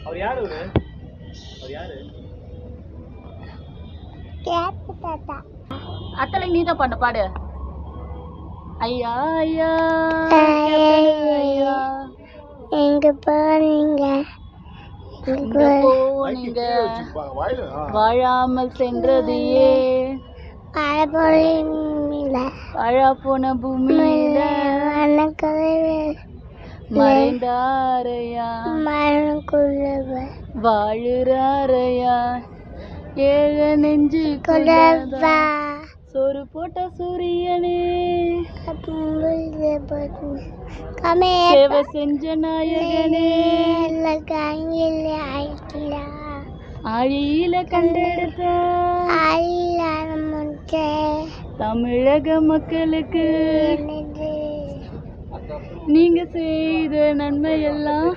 அவர் யாரு அவர் யாரு? அத்தலை நீ தான் பண்ண பாடு. ஐயா ஐயா ஐயா எங்க போனீங்க போனீங்க வாழாமல் சென்றது வாழா போன பூமியில மறைந்தாரையா வாழுறாரையா ஏழ நெஞ்சு சோறு போட்ட சூரியனே சேவை செஞ்ச நாயகனே ஆழியில கண்டெடுத்த தமிழக மக்களுக்கு நீங்க செய்த நன்மை எல்லாம்